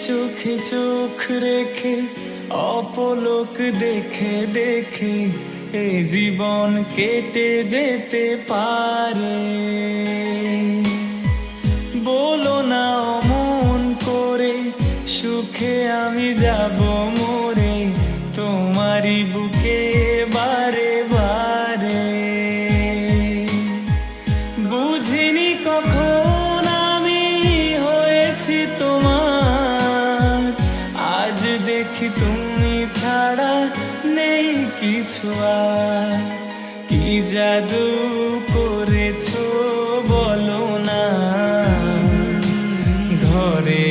চোখে চোখ রেখে অপলক দেখে দেখে এ জীবন কেটে যেতে পারে। বলো না অমন করে, সুখে আমি যাব মরে তোমারই বুকে বারে বারে। বুঝিনি কখন আমি হয়েছি তোমার, আজ দেখি তুমি ছাড়া নেই কিছু আর। কি জাদু করেছো বলো না, ঘরে